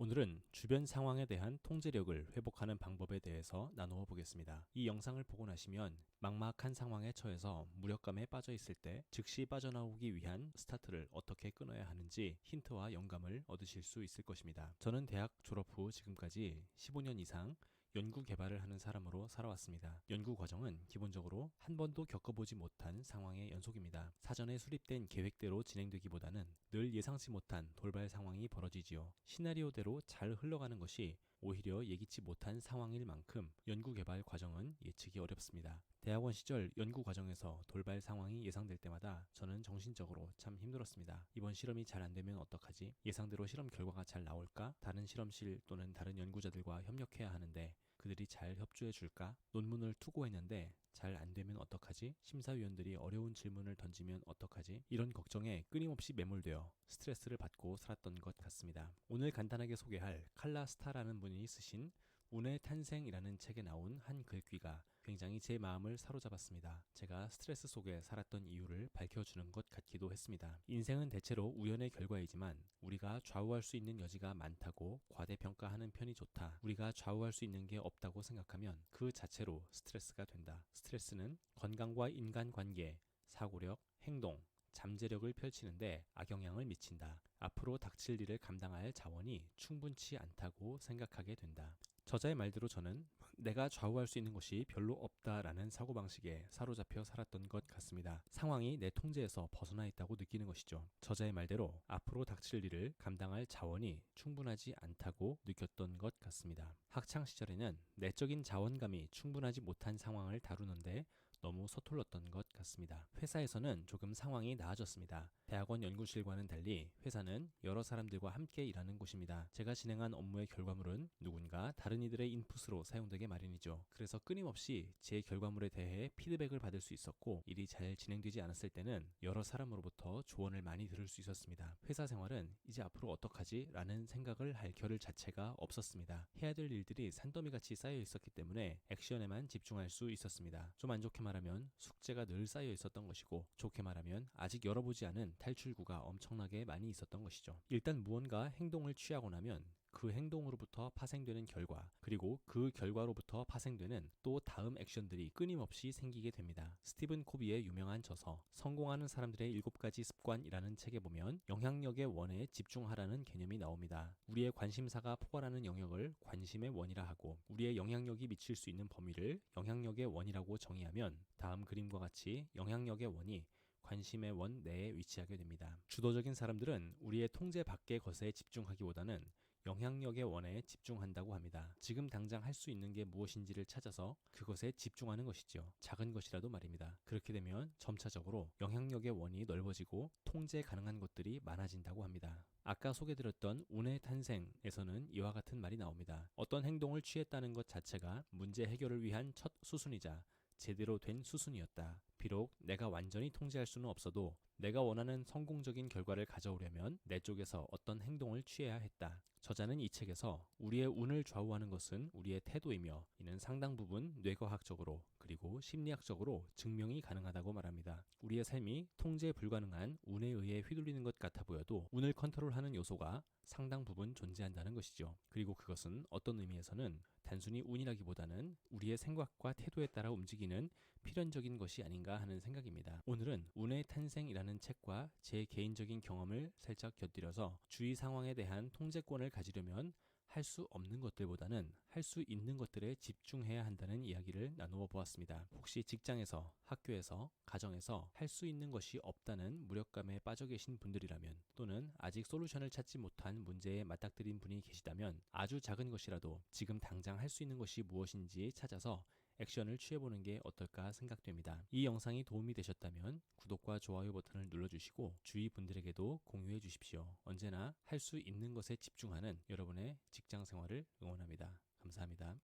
오늘은 주변 상황에 대한 통제력을 회복하는 방법에 대해서 나누어 보겠습니다. 이 영상을 보고 나시면 막막한 상황에 처해서 무력감에 빠져 있을 때 즉시 빠져나오기 위한 스타트를 어떻게 끊어야 하는지 힌트와 영감을 얻으실 수 있을 것입니다. 저는 대학 졸업 후 지금까지 15년 이상 연구 개발을 하는 사람으로 살아왔습니다. 연구 과정은 기본적으로 한 번도 겪어보지 못한 상황의 연속입니다. 사전에 수립된 계획대로 진행되기보다는 늘 예상치 못한 돌발 상황이 벌어지지요. 시나리오대로 잘 흘러가는 것이 오히려 예기치 못한 상황일 만큼 연구 개발 과정은 예측이 어렵습니다. 대학원 시절 연구 과정에서 돌발 상황이 예상될 때마다 저는 정신적으로 참 힘들었습니다. 이번 실험이 잘 안되면 어떡하지? 예상대로 실험 결과가 잘 나올까? 다른 실험실 또는 다른 연구자들과 협력해야 하는데 그들이 잘 협조해 줄까? 논문을 투고했는데 잘 안되면 어떡하지? 심사위원들이 어려운 질문을 던지면 어떡하지? 이런 걱정에 끊임없이 매몰되어 스트레스를 받고 살았던 것 같습니다. 오늘 간단하게 소개할 칼라 스타라는 분이 쓰신 운의 탄생이라는 책에 나온 한 글귀가 굉장히 제 마음을 사로잡았습니다. 제가 스트레스 속에 살았던 이유를 밝혀주는 것 같기도 했습니다. 인생은 대체로 우연의 결과이지만 우리가 좌우할 수 있는 여지가 많다고 과대평가하는 편이 좋다. 우리가 좌우할 수 있는 게 없다고 생각하면 그 자체로 스트레스가 된다. 스트레스는 건강과 인간관계, 사고력, 행동, 잠재력을 펼치는데 악영향을 미친다. 앞으로 닥칠 일을 감당할 자원이 충분치 않다고 생각하게 된다. 저자의 말대로 저는 내가 좌우할 수 있는 것이 별로 없다라는 사고방식에 사로잡혀 살았던 것 같습니다. 상황이 내 통제에서 벗어나 있다고 느끼는 것이죠. 저자의 말대로 앞으로 닥칠 일을 감당할 자원이 충분하지 않다고 느꼈던 것 같습니다. 학창시절에는 내적인 자원감이 충분하지 못한 상황을 다루는데 너무 서툴렀던 것 같습니다. 회사에서는 조금 상황이 나아졌습니다. 대학원 연구실과는 달리 회사는 여러 사람들과 함께 일하는 곳입니다. 제가 진행한 업무의 결과물은 누군가 다른 이들의 인풋으로 사용되게 마련이죠. 그래서 끊임없이 제 결과물에 대해 피드백을 받을 수 있었고 일이 잘 진행되지 않았을 때는 여러 사람으로부터 조언을 많이 들을 수 있었습니다. 회사 생활은 이제 앞으로 어떡하지? 라는 생각을 할 겨를 자체가 없었습니다. 해야 될 일들이 산더미같이 쌓여 있었기 때문에 액션에만 집중할 수 있었습니다. 좀 안 좋게 말하면 숙제가 늘 쌓여 있었던 것이고 좋게 말하면 아직 열어보지 않은 탈출구가 엄청나게 많이 있었던 것이죠. 일단 무언가 행동을 취하고 나면 그 행동으로부터 파생되는 결과, 그리고 그 결과로부터 파생되는 또 다음 액션들이 끊임없이 생기게 됩니다. 스티븐 코비의 유명한 저서 성공하는 사람들의 7가지 습관이라는 책에 보면 영향력의 원에 집중하라는 개념이 나옵니다. 우리의 관심사가 포괄하는 영역을 관심의 원이라 하고 우리의 영향력이 미칠 수 있는 범위를 영향력의 원이라고 정의하면 다음 그림과 같이 영향력의 원이 관심의 원 내에 위치하게 됩니다. 주도적인 사람들은 우리의 통제 밖의 것에 집중하기보다는 영향력의 원에 집중한다고 합니다. 지금 당장 할 수 있는 게 무엇인지를 찾아서 그것에 집중하는 것이죠. 작은 것이라도 말입니다. 그렇게 되면 점차적으로 영향력의 원이 넓어지고 통제 가능한 것들이 많아진다고 합니다. 아까 소개드렸던 운의 탄생에서는 이와 같은 말이 나옵니다. 어떤 행동을 취했다는 것 자체가 문제 해결을 위한 첫 수순이자 제대로 된 수순이었다. 비록 내가 완전히 통제할 수는 없어도 내가 원하는 성공적인 결과를 가져오려면 내 쪽에서 어떤 행동을 취해야 했다. 저자는 이 책에서 우리의 운을 좌우하는 것은 우리의 태도이며 이는 상당 부분 뇌과학적으로 그리고 심리학적으로 증명이 가능하다고 말합니다. 우리의 삶이 통제 불가능한 운에 의해 휘둘리는 것 같아 보여도 운을 컨트롤하는 요소가 상당 부분 존재한다는 것이죠. 그리고 그것은 어떤 의미에서는 단순히 운이라기보다는 우리의 생각과 태도에 따라 움직이는 필연적인 것이 아닌가 하는 생각입니다. 오늘은 운의 탄생이라는 책과 제 개인적인 경험을 살짝 곁들여서 주위 상황에 대한 통제권을 가지려면 할 수 없는 것들보다는 할 수 있는 것들에 집중해야 한다는 이야기를 나누어 보았습니다. 혹시 직장에서, 학교에서, 가정에서 할 수 있는 것이 없다는 무력감에 빠져 계신 분들이라면 또는 아직 솔루션을 찾지 못한 문제에 맞닥뜨린 분이 계시다면 아주 작은 것이라도 지금 당장 할 수 있는 것이 무엇인지 찾아서 액션을 취해보는 게 어떨까 생각됩니다. 이 영상이 도움이 되셨다면 구독과 좋아요 버튼을 눌러주시고 주위 분들에게도 공유해 주십시오. 언제나 할 수 있는 것에 집중하는 여러분의 직장 생활을 응원합니다. 감사합니다.